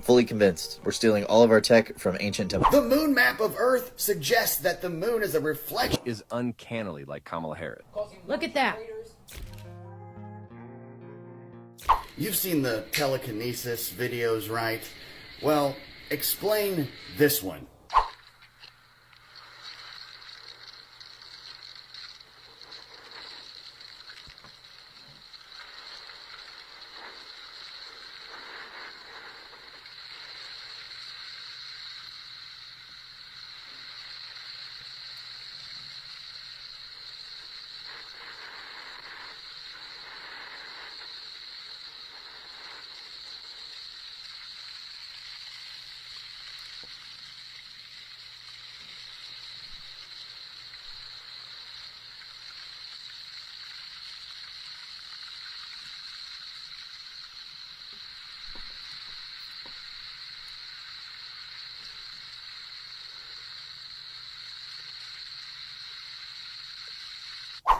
Fully convinced. We're stealing all of our tech from ancient temples. The moon map of Earth suggests that the moon is a reflection. Is uncannily like Kamala Harris. Look at that. You've seen the telekinesis videos, right? Well, explain this one.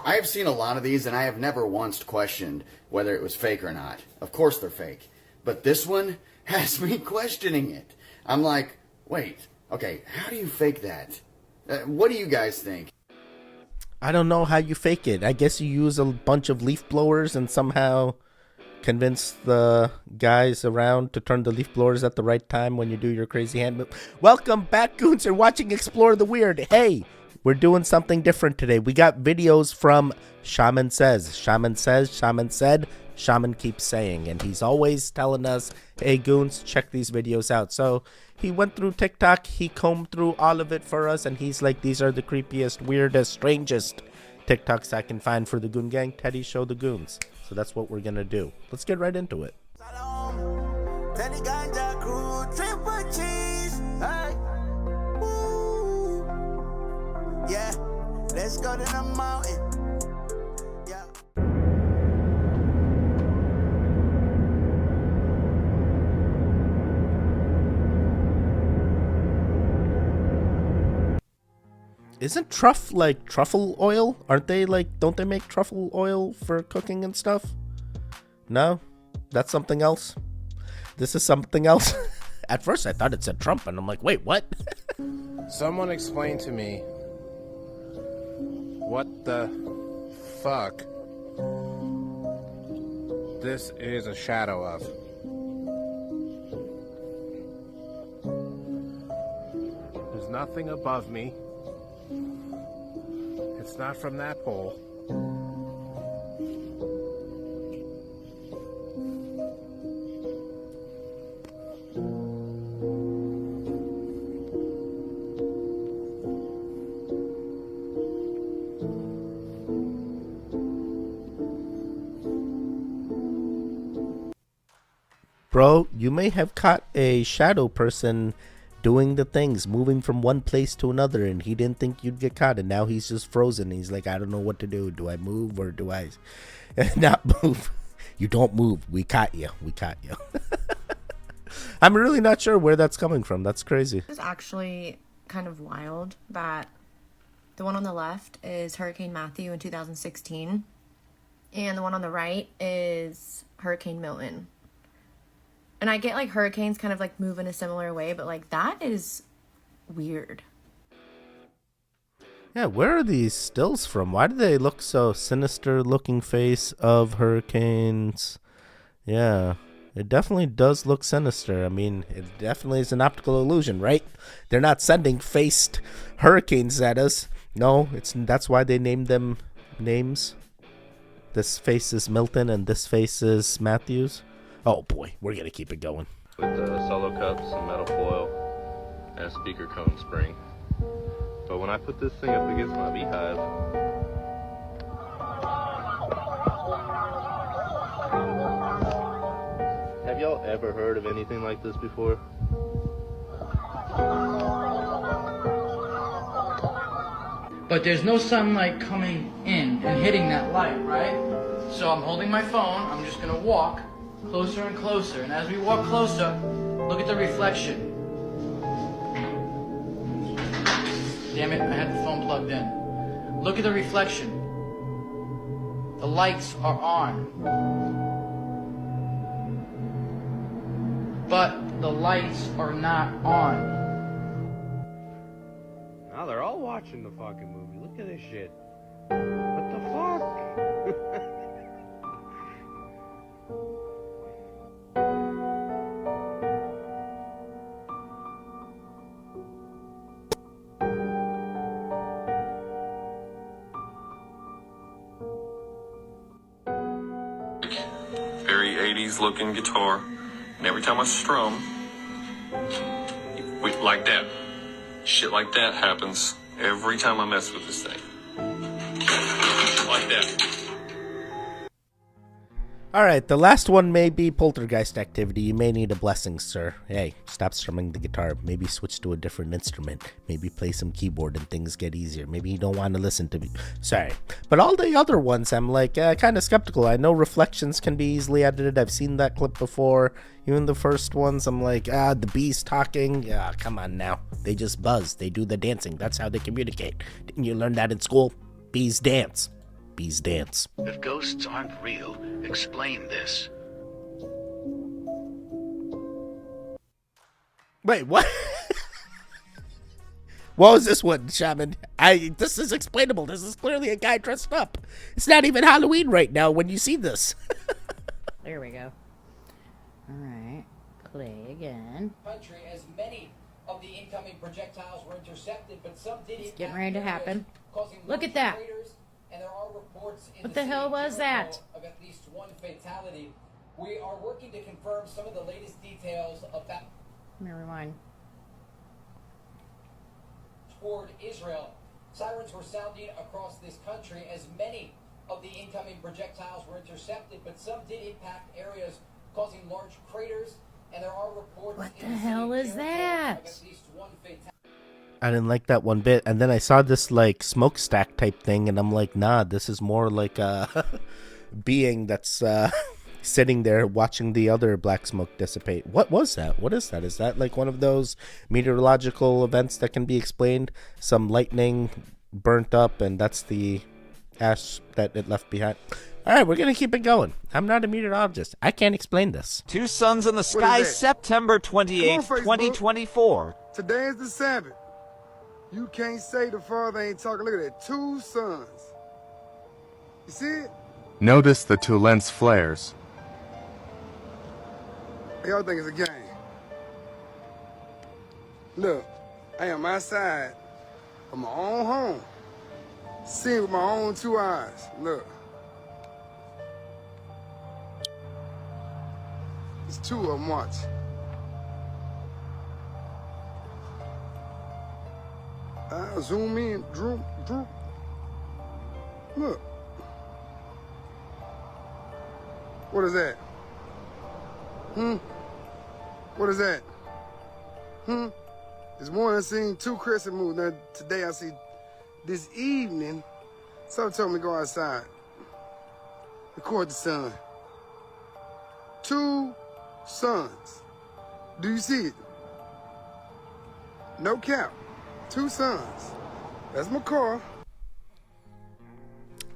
I have seen a lot of these, and I have never once questioned whether it was fake or not. Of course they're fake. But this one has me questioning it. I'm like, wait, okay, how do you fake that? What do you guys think? I don't know how you fake it. I guess you use a bunch of leaf blowers and somehow convince the guys around to turn the leaf blowers at the right time when you do your crazy hand move. Welcome back, goons. You're watching Explore the Weird. Hey, we're doing something different today. We got videos from Shaman Says. Shaman says, Shaman said, Shaman keeps saying. And he's always telling us, hey, goons, check these videos out. So he went through TikTok. He combed through all of it for us. And he's like, these are the creepiest, weirdest, strangest TikToks I can find for the Goon Gang. Teddy, show the goons. So that's what we're going to do. Let's get right into it. Yeah, let's go to the mountain. Yeah. Isn't Truff like truffle oil? Aren't they like, don't they make truffle oil for cooking and stuff? No? That's something else? This is something else? At first I thought it said Trump and I'm like, wait, what? Someone explain to me what the fuck this is a shadow of. There's nothing above me. It's not from that pole. Bro, you may have caught a shadow person doing the things, moving from one place to another, and he didn't think you'd get caught, and now he's just frozen. He's like, I don't know what to do. Do I move or do I not move? You don't move. We caught you. We caught you. I'm really not sure where that's coming from. That's crazy. It's actually kind of wild that the one on the left is Hurricane Matthew in 2016, and the one on the right is Hurricane Milton. And I get like hurricanes kind of like move in a similar way, but like that is weird. Yeah, where are these stills from? Why do they look so sinister looking face of hurricanes? Yeah, it definitely does look sinister. I mean, it definitely is an optical illusion, right? They're not sending faced hurricanes at us. No, that's why they named them names. This face is Milton and this face is Matthews. Oh boy, we're gonna keep it going. With solo cups, some metal foil, and a speaker cone spring. But when I put this thing up against my beehive, have y'all ever heard of anything like this before? But there's no sunlight coming in and hitting that light, right? So I'm holding my phone, I'm just gonna walk closer and closer, and as we walk closer, look at the reflection. Damn it, I had the phone plugged in. Look at the reflection. The lights are on. But the lights are not on. Now they're all watching the fucking movie. Look at this shit. What the fuck? Very 80s looking guitar. And every time I strum, like that. Shit like that happens every time I mess with this thing. Like that. Alright, the last one may be poltergeist activity. You may need a blessing, sir. Hey, stop strumming the guitar. Maybe switch to a different instrument. Maybe play some keyboard and things get easier. Maybe you don't want to listen to me. Sorry. But all the other ones, I'm like kind of skeptical. I know reflections can be easily edited. I've seen that clip before. Even the first ones, I'm like, the bees talking. Yeah, come on now. They just buzz. They do the dancing. That's how they communicate. Didn't you learn that in school? Bees dance. Bees dance. If ghosts aren't real, explain this. Wait, what? What was this one, Shaman? This is explainable. This is clearly a guy dressed up. It's not even Halloween right now when you see this. There we go. Alright, play again. Country, as many of the incoming projectiles were intercepted, but some did It's getting ready to happen. Look at that. And there are reports in What the hell was that? Of at least one fatality. We are working to confirm some of the latest details of that. Let me rewind. Toward Israel. Sirens were sounding across this country as many of the incoming projectiles were intercepted, but some did impact areas causing large craters, and there are reports. What the hell is that? Of at least one fatality. I didn't like that one bit. And then I saw this like smokestack type thing, and I'm like, nah, this is more like a being that's sitting there watching the other black smoke dissipate. What was that? What is that? Is that like one of those meteorological events that can be explained? Some lightning burnt up, and that's the ash that it left behind. All right, we're going to keep it going. I'm not a meteorologist. I can't explain this. Two suns in the sky, September 28th, 2024. Today is the Sabbath. You can't say the Father ain't talking. Look at that. 2 suns. You see it? Notice the 2 lens flares. Y'all think it's a game. Look, I am outside of my own home. Seeing with my own 2 eyes. Look. There's 2 of them, watch. I'll zoom in, droop. Look. What is that? What is that? This morning I seen 2 crescent moons. Now today I see this evening, someone told me to go outside. Record the sun. 2 suns. Do you see it? No cap. 2 suns. That's my car.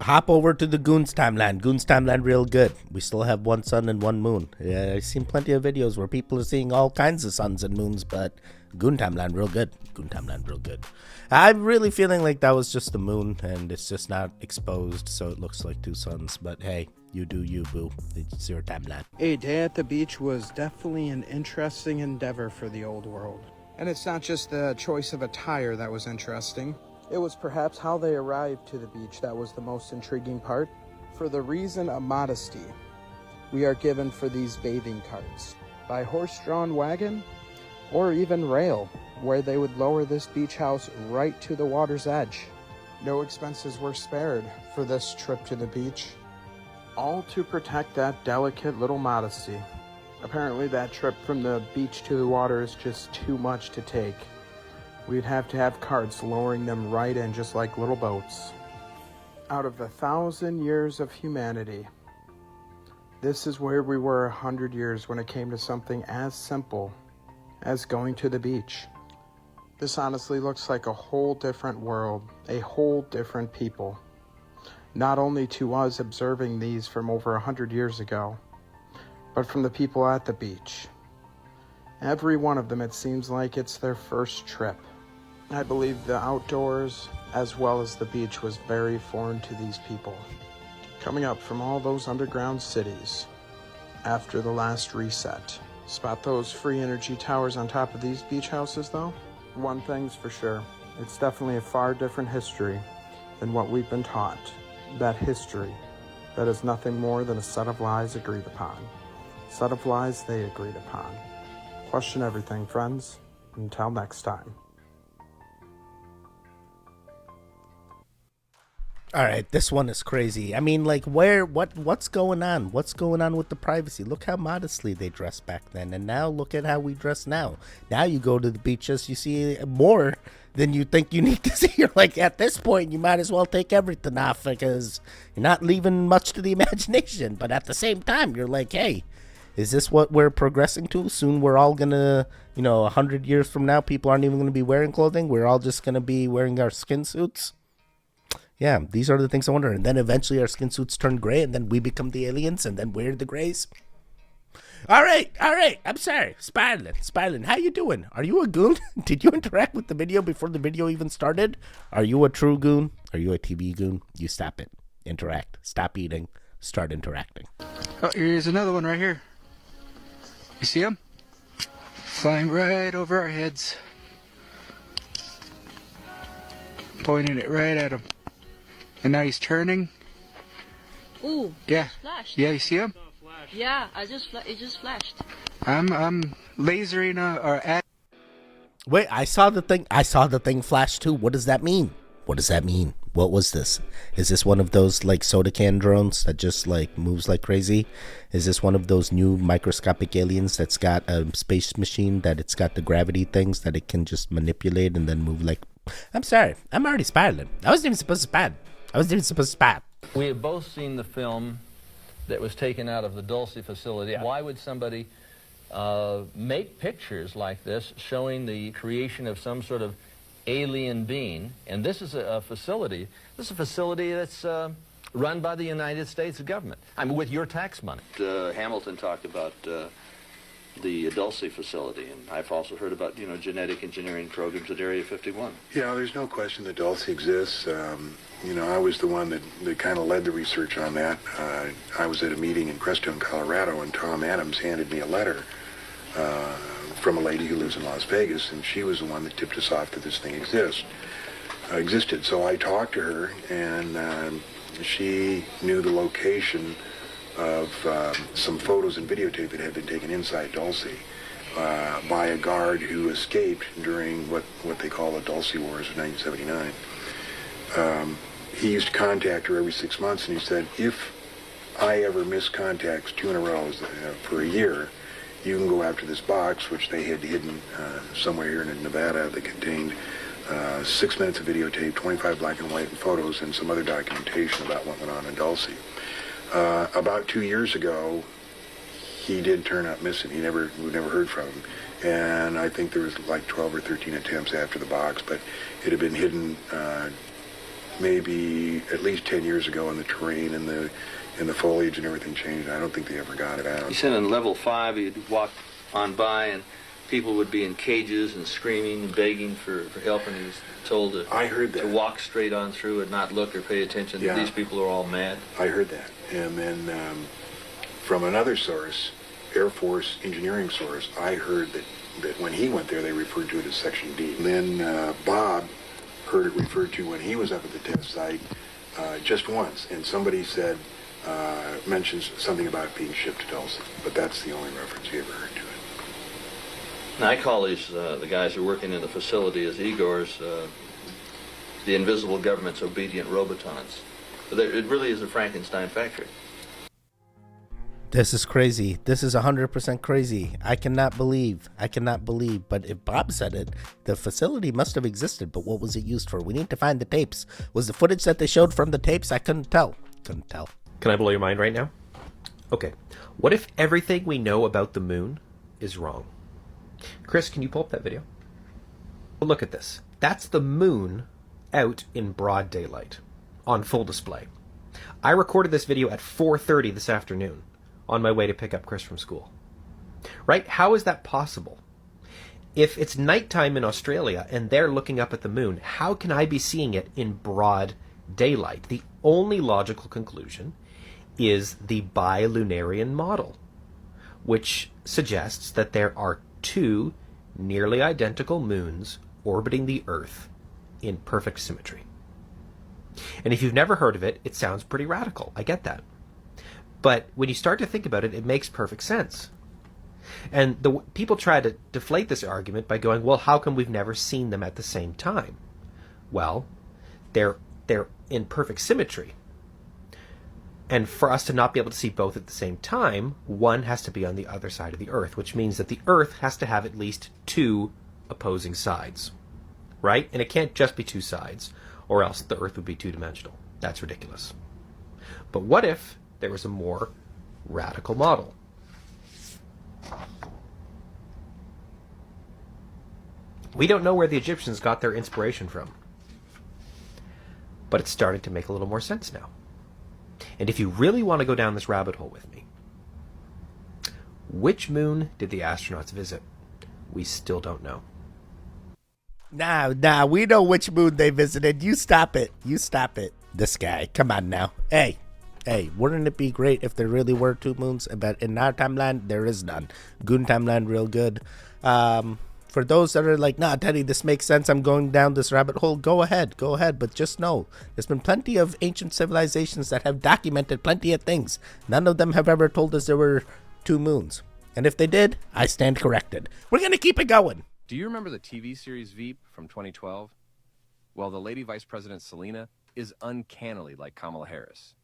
Hop over to the Goons timeline. Goons timeline real good. We still have 1 sun and 1 moon. Yeah, I've seen plenty of videos where people are seeing all kinds of suns and moons, but Goon timeline real good. Goon timeline real good. I'm really feeling like that was just the moon and it's just not exposed, so it looks like 2 suns. But hey, you do you, boo. It's your timeline. A day at the beach was definitely an interesting endeavor for the old world. And it's not just the choice of attire that was interesting. It was perhaps how they arrived to the beach that was the most intriguing part. For the reason of modesty, we are given for these bathing carts. By horse-drawn wagon, or even rail, where they would lower this beach house right to the water's edge. No expenses were spared for this trip to the beach. All to protect that delicate little modesty. Apparently that trip from the beach to the water is just too much to take. We'd have to have carts lowering them right in just like little boats. Out of 1,000 years of humanity, this is where we were 100 years when it came to something as simple as going to the beach. This honestly looks like a whole different world, a whole different people. Not only to us observing these from over 100 years ago, but from the people at the beach. Every one of them, it seems like it's their first trip. I believe the outdoors, as well as the beach, was very foreign to these people. Coming up from all those underground cities after the last reset. Spot those free energy towers on top of these beach houses, though? One thing's for sure. It's definitely a far different history than what we've been taught. That history that is nothing more than a set of lies agreed upon. Set of lies they agreed upon. Question everything, friends. Until next time. All right, this one is crazy. I mean, like, what's going on? What's going on with the privacy? Look how modestly they dressed back then, and now look at how we dress now. Now you go to the beaches, you see more than you think you need to see. You're like, at this point, you might as well take everything off because you're not leaving much to the imagination. But at the same time, you're like, hey, is this what we're progressing to? Soon we're all gonna, 100 years from now, people aren't even gonna be wearing clothing. We're all just gonna be wearing our skin suits. Yeah, these are the things I wonder. And then eventually our skin suits turn gray, and then we become the aliens, and then we're the grays. All right. I'm sorry. Spylan, how you doing? Are you a goon? Did you interact with the video before the video even started? Are you a true goon? Are you a TV goon? You stop it. Interact. Stop eating. Start interacting. Oh, here's another one right here. You see him? Flying right over our heads. Pointing it right at him. And now he's turning. Ooh. Yeah. Flashed. Yeah, you see him? Yeah, it just flashed. I'm lasering or at. Wait, I saw the thing flash too. What does that mean? What was this? Is this one of those like soda can drones that just like moves like crazy? Is this one of those new microscopic aliens that's got a space machine that it's got the gravity things that it can just manipulate and then move like... I'm sorry, I'm already spiraling. I wasn't even supposed to spy. We have both seen the film that was taken out of the Dulce facility. Why would somebody make pictures like this showing the creation of some sort of alien being? And this is a facility. This is a facility that's run by the United States government. I mean, with your tax money. Hamilton talked about the Dulce facility, and I've also heard about, genetic engineering programs at Area 51. Yeah, there's no question that Dulce exists. I was the one that kind of led the research on that. I was at a meeting in Crestone, Colorado, and Tom Adams handed me a letter from a lady who lives in Las Vegas, and she was the one that tipped us off that this thing existed. So I talked to her, and she knew the location of some photos and videotape that had been taken inside Dulce by a guard who escaped during what they call the Dulce Wars of 1979. He used to contact her every 6 months, and he said, if I ever miss contacts 2 in a row for a year, you can go after this box, which they had hidden somewhere here in Nevada that contained 6 minutes of videotape, 25 black and white photos, and some other documentation about what went on in Dulce. About 2 years ago, he did turn up missing. We never heard from him. And I think there was like 12 or 13 attempts after the box, but it had been hidden maybe at least 10 years ago in the terrain and the foliage, and everything changed. I don't think they ever got it out. He said in level 5, you'd walk on by and people would be in cages and screaming and begging for help, and he was told to walk straight on through and not look or pay attention. Yeah. These people are all mad. I heard that. And then from another source, Air Force engineering source, I heard that when he went there, they referred to it as Section D. And then Bob heard it referred to when he was up at the test site just once, and somebody said, mentions something about being shipped to Dulce, but that's the only reference he ever heard to it. Now, I call these, the guys who are working in the facility as Igors, the invisible government's obedient robotons. But it really is a Frankenstein factory. This is crazy. This is 100% crazy. I cannot believe. But if Bob said it, the facility must have existed. But what was it used for? We need to find the tapes. Was the footage that they showed from the tapes? I couldn't tell. Can I blow your mind right now? Okay. What if everything we know about the moon is wrong? Chris, can you pull up that video? Look at this. That's the moon out in broad daylight on full display. I recorded this video at 4:30 this afternoon on my way to pick up Chris from school. Right? How is that possible? If it's nighttime in Australia and they're looking up at the moon, how can I be seeing it in broad daylight? The only logical conclusion is the bilunarian model, which suggests that there are two nearly identical moons orbiting the Earth in perfect symmetry. And if you've never heard of it, it sounds pretty radical. I get that. But when you start to think about it, it makes perfect sense. And the people try to deflate this argument by going, well, how come we've never seen them at the same time? Well, they're in perfect symmetry. And for us to not be able to see both at the same time, one has to be on the other side of the Earth, which means that the Earth has to have at least two opposing sides, right? And it can't just be two sides, or else the Earth would be two-dimensional. That's ridiculous. But what if there was a more radical model? We don't know where the Egyptians got their inspiration from, but it's starting to make a little more sense now. And if you really want to go down this rabbit hole with me, which moon did the astronauts visit? We still don't know. Nah, we know which moon they visited. You stop it. This guy, come on now. Hey, wouldn't it be great if there really were two moons? But in our timeline, there is none. Goon timeline, real good. For those that are like, nah, Teddy, this makes sense, I'm going down this rabbit hole, go ahead. But just know, there's been plenty of ancient civilizations that have documented plenty of things. None of them have ever told us there were two moons. And if they did, I stand corrected. We're going to keep it going. Do you remember the TV series Veep from 2012? Well, the Lady Vice President Selena is uncannily like Kamala Harris.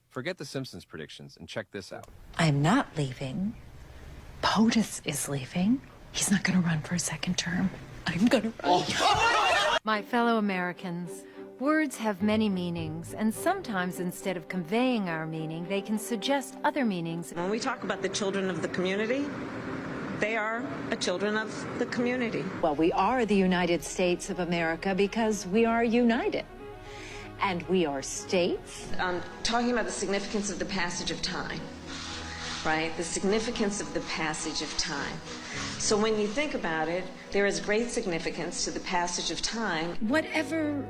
Forget the Simpsons predictions and check this out. I'm not leaving. POTUS is leaving. He's not going to run for a second term. I'm going to run. My fellow Americans, words have many meanings, and sometimes instead of conveying our meaning, they can suggest other meanings. When we talk about the children of the community, they are the children of the community. Well, we are the United States of America because we are united. And we are states. Talking about the significance of the passage of time, right? The significance of the passage of time. So when you think about it, there is great significance to the passage of time. Whatever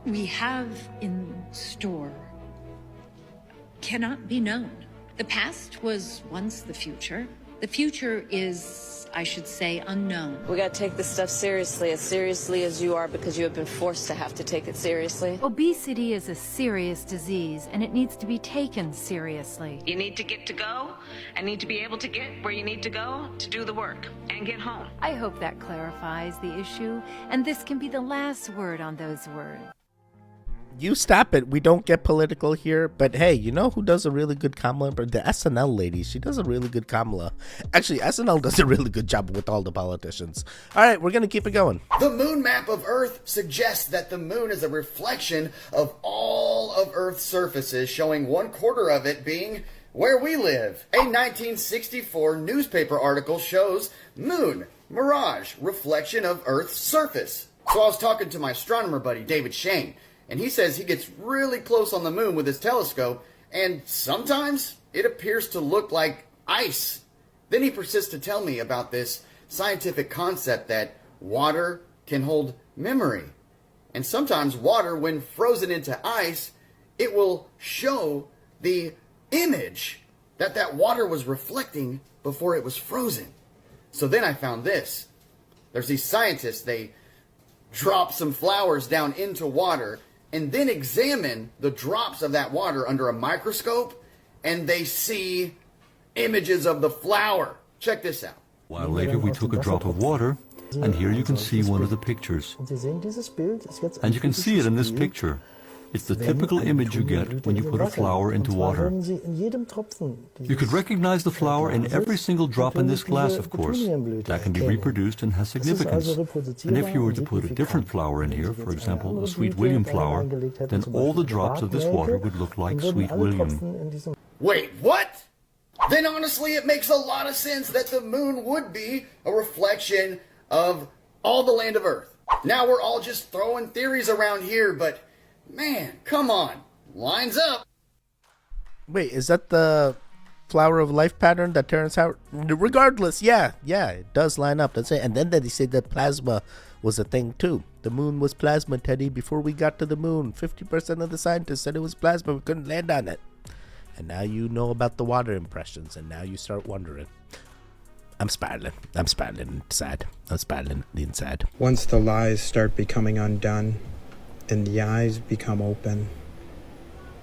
we have in store cannot be known. The past was once the future. The future is, I should say, unknown. We gotta take this stuff seriously as you are, because you have been forced to have to take it seriously. Obesity is a serious disease, and it needs to be taken seriously. You need to get to go and need to be able to get where you need to go to do the work and get home. I hope that clarifies the issue, and this can be the last word on those words. You stop it. We don't get political here. But hey, you know who does a really good Kamala? The SNL lady. She does a really good Kamala. Actually, SNL does a really good job with all the politicians. All right, we're going to keep it going. The moon map of Earth suggests that the moon is a reflection of all of Earth's surfaces, showing 1/4 of it being where we live. A 1964 newspaper article shows moon, mirage, reflection of Earth's surface. So I was talking to my astronomer buddy, David Shane, and he says he gets really close on the moon with his telescope, and sometimes it appears to look like ice. Then he persists to tell me about this scientific concept that water can hold memory. And sometimes water, when frozen into ice, it will show the image that that water was reflecting before it was frozen. So then I found this. There's these scientists, they drop some flowers down into water and then examine the drops of that water under a microscope, and they see images of the flower. Check this out. A while later, we took a drop of water, and here you can see one of the pictures. And you can see it in this picture. It's the typical image you get when you put a flower into water. You could recognize the flower in every single drop in this glass, of course. That can be reproduced and has significance. And if you were to put a different flower in here, for example, a Sweet William flower, then all the drops of this water would look like Sweet William. Wait, what? Then honestly, it makes a lot of sense that the moon would be a reflection of all the land of Earth. Now we're all just throwing theories around here, but man, come on. Lines up. Wait, is that the flower of life pattern that turns out, regardless, yeah, it does line up. That's it. And then they say that plasma was a thing too. The moon was plasma, Teddy. Before we got to the moon, 50% of the scientists said it was plasma. We couldn't land on it. And now you know about the water impressions, and now you start wondering. I'm spiraling inside. I'm spiraling inside. Once the lies start becoming undone and the eyes become open,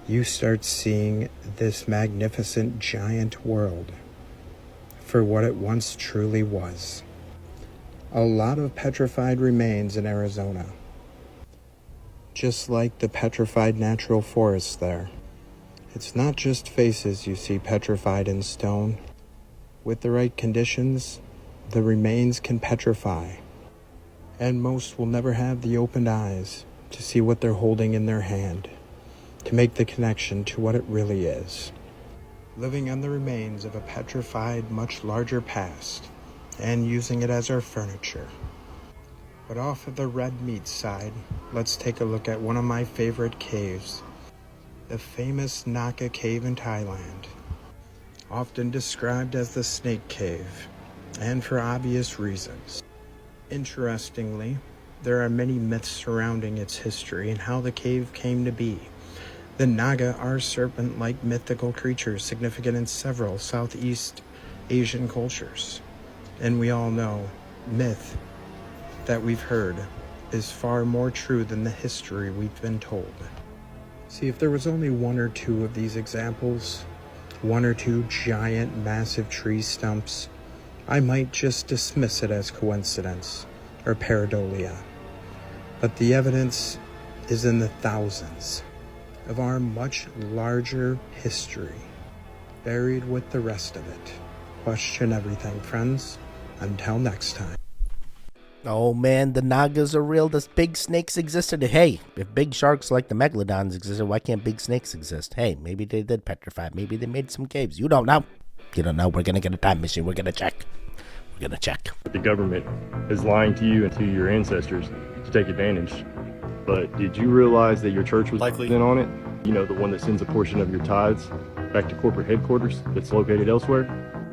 you start seeing this magnificent giant world for what it once truly was. A lot of petrified remains in Arizona, just like the petrified natural forests there. It's not just faces you see petrified in stone. With the right conditions, the remains can petrify, and most will never have the opened eyes to see what they're holding in their hand, to make the connection to what it really is. Living on the remains of a petrified, much larger past, and using it as our furniture. But off of the red meat side, let's take a look at one of my favorite caves, the famous Naka Cave in Thailand, often described as the Snake Cave, and for obvious reasons. Interestingly, there are many myths surrounding its history and how the cave came to be. The Naga are serpent-like mythical creatures significant in several Southeast Asian cultures. And we all know, myth that we've heard is far more true than the history we've been told. See, if there was only one or two of these examples, one or two giant, massive tree stumps, I might just dismiss it as coincidence or pareidolia. But the evidence is in the thousands of our much larger history, buried with the rest of it. Question everything, friends. Until next time. Oh man, the Nagas are real. The big snakes existed. Hey, if big sharks like the megalodons existed, why can't big snakes exist? Hey, maybe they did petrify. Maybe they made some caves. You don't know. You don't know. We're going to get a time machine. We're going to check. We're going to check. The government is lying to you and to your ancestors to take advantage. But did you realize that your church was likely in on it? You know, the one that sends a portion of your tithes back to corporate headquarters that's located elsewhere?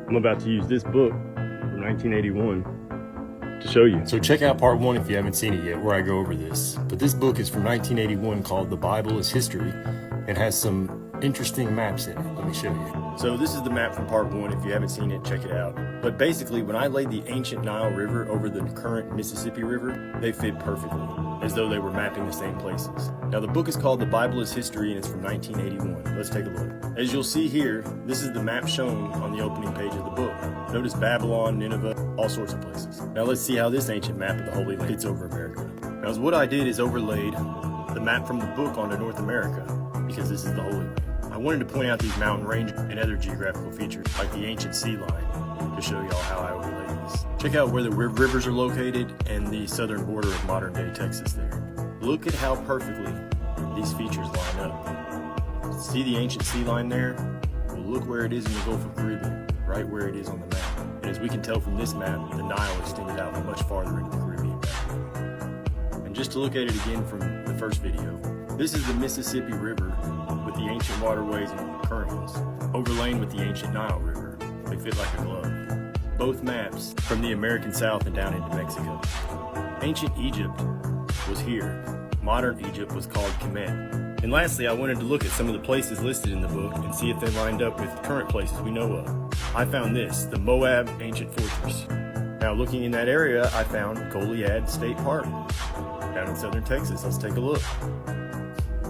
I'm about to use this book from 1981 to show you. So check out part 1 if you haven't seen it yet, where I go over this. But this book is from 1981 called The Bible is History and has some interesting maps in it. Let me show you. So this is the map from part 1. If you haven't seen it, check it out. But basically, when I laid the ancient Nile River over the current Mississippi River, they fit perfectly, as though they were mapping the same places. Now the book is called The Bible is History and it's from 1981. Let's take a look. As you'll see here, this is the map shown on the opening page of the book. Notice Babylon, Nineveh, all sorts of places. Now let's see how this ancient map of the Holy Land fits over America. Now what I did is overlaid the map from the book onto North America, because this is the Holy Land. I wanted to point out these mountain ranges and other geographical features, like the ancient sea line, to show y'all how I overlaid this. Check out where the rivers are located and the southern border of modern-day Texas there. Look at how perfectly these features line up. See the ancient sea line there? Well, look where it is in the Gulf of Caribbean, right where it is on the map. And as we can tell from this map, the Nile extended out much farther into the Caribbean. And just to look at it again from the first video, this is the Mississippi River with the ancient waterways and currents, overlain with the ancient Nile River. They fit like a glove. Both maps from the American South and down into Mexico. Ancient Egypt was here. Modern Egypt was called Kemet. And lastly, I wanted to look at some of the places listed in the book and see if they lined up with current places we know of. I found this, the Moab Ancient Fortress. Now looking in that area, I found Goliad State Park down in southern Texas. Let's take a look.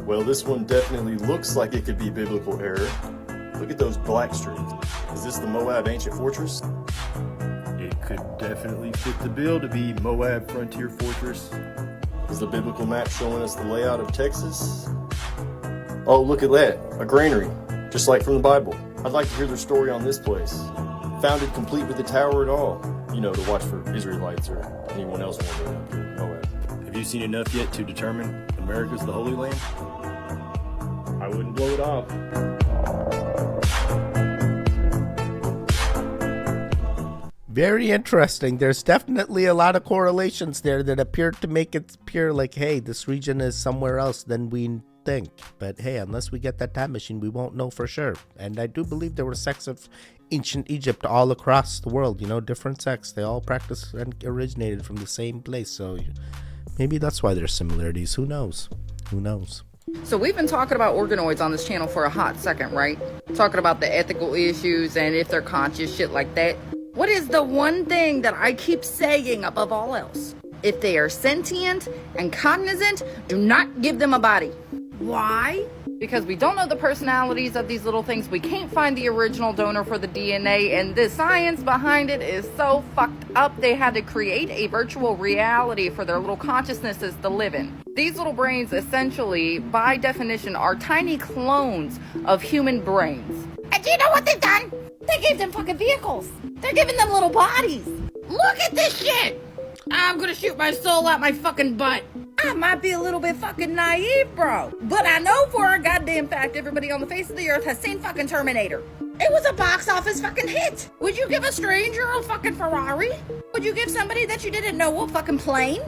Well, this one definitely looks like it could be biblical error. Look at those black streaks. Is this the Moab Ancient Fortress? It could definitely fit the bill to be Moab Frontier Fortress. Is the biblical map showing us the layout of Texas? Oh, look at that, a granary, just like from the Bible. I'd like to hear their story on this place. Founded complete with the tower and all. You know, to watch for Israelites or anyone else wanting to go up to Moab. Have you seen enough yet to determine America's the Holy Land? I wouldn't blow it off. Very interesting. There's definitely a lot of correlations there that appear to make it appear like, hey, this region is somewhere else than we think. But hey, unless we get that time machine, we won't know for sure. And I do believe there were sects of ancient Egypt all across the world, you know, different sects. They all practiced and originated from the same place. So maybe that's why there's similarities. Who knows? Who knows? So we've been talking about organoids on this channel for a hot second, right? Talking about the ethical issues and if they're conscious, shit like that. What is the one thing that I keep saying above all else? If they are sentient and cognizant, do not give them a body. Why? Because we don't know the personalities of these little things. We can't find the original donor for the DNA, and the science behind it is so fucked up. They had to create a virtual reality for their little consciousnesses to live in. These little brains essentially, by definition, are tiny clones of human brains. And do you know what they've done? They gave them fucking vehicles. They're giving them little bodies. Look at this shit. I'm gonna shoot my soul out my fucking butt. I might be a little bit fucking naive, bro. But I know for a goddamn fact everybody on the face of the earth has seen fucking Terminator. It was a box office fucking hit. Would you give a stranger a fucking Ferrari? Would you give somebody that you didn't know a fucking plane?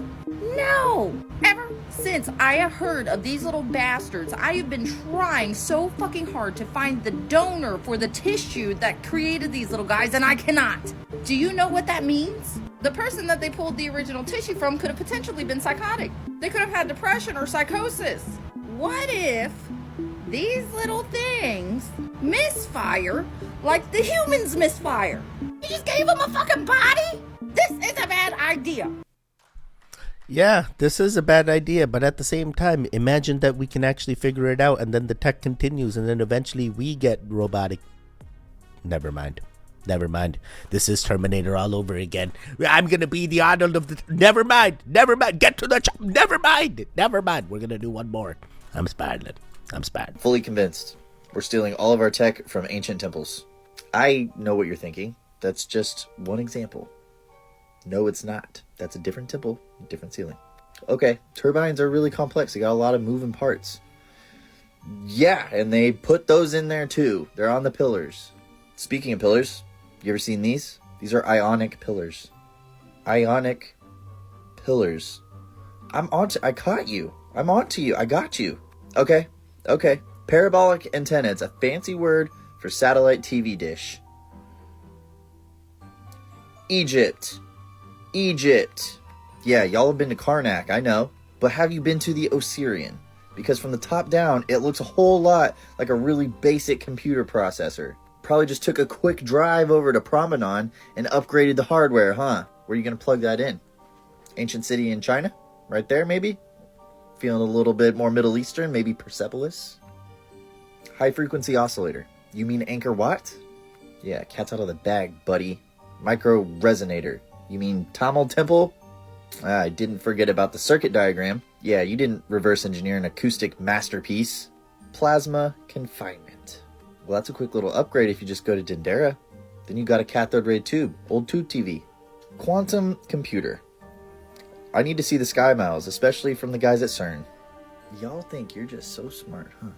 No. Ever since I have heard of these little bastards, I have been trying so fucking hard to find the donor for the tissue that created these little guys, and I cannot. Do you know what that means? The person that they pulled the original tissue from could have potentially been psychotic. They could have had depression or psychosis. What if these little things misfire like the humans misfire? You just gave them a fucking body? This is a bad idea. Yeah, this is a bad idea, but at the same time, imagine that we can actually figure it out, and then the tech continues, and then eventually we get robotic. Never mind. Never mind. This is Terminator all over again. I'm gonna be the Arnold of the... Never mind. Never mind. Get to the... Never mind. Never mind. We're gonna do one more. I'm spiraling. I'm spiraling. Fully convinced. We're stealing all of our tech from ancient temples. I know what you're thinking. That's just one example. No, it's not. That's a different temple, different ceiling. Okay, turbines are really complex. They got a lot of moving parts. Yeah, and they put those in there too. They're on the pillars. Speaking of pillars, you ever seen these? These are ionic pillars. Ionic pillars. I caught you. I'm onto you. I got you. Okay. Parabolic antenna. It's a fancy word for satellite TV dish. Egypt. Yeah, y'all have been to Karnak, I know. But have you been to the Osirian? Because from the top down, it looks a whole lot like a really basic computer processor. Probably just took a quick drive over to Promenade and upgraded the hardware, huh? Where are you going to plug that in? Ancient city in China? Right there, maybe? Feeling a little bit more Middle Eastern, maybe Persepolis? High frequency oscillator. You mean Anchor Watt? Yeah, cat's out of the bag, buddy. Micro resonator. You mean Tamil Temple? I didn't forget about the circuit diagram. Yeah, you didn't reverse engineer an acoustic masterpiece. Plasma confinement. Well, that's a quick little upgrade if you just go to Dendera. Then you got a cathode ray tube, old tube TV. Quantum computer. I need to see the sky miles, especially from the guys at CERN. Y'all think you're just so smart, huh?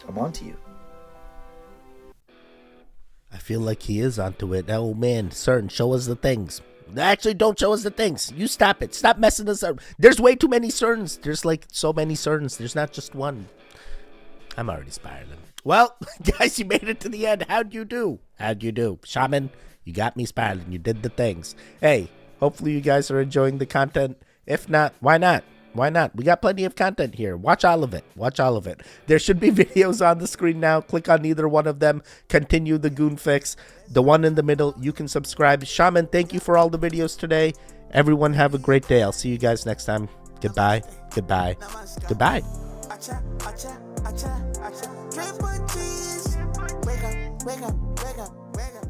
I'm onto you. I feel like he is onto it. Oh man, CERN, show us the things. Actually, don't show us the things. You stop it. Stop messing us up. There's way too many CERNs. There's like so many CERNs. There's not just one. I'm already spiraling. Well, guys, you made it to the end. How'd you do? Shaman, you got me spiraling. You did the things. Hey, hopefully you guys are enjoying the content. If not, why not? We got plenty of content here. Watch all of it. There should be videos on the screen now. Click on either one of them. Continue the Goon Fix. The one in the middle, you can subscribe. Shaman, thank you for all the videos today. Everyone have a great day. I'll see you guys next time. Goodbye. Wake up.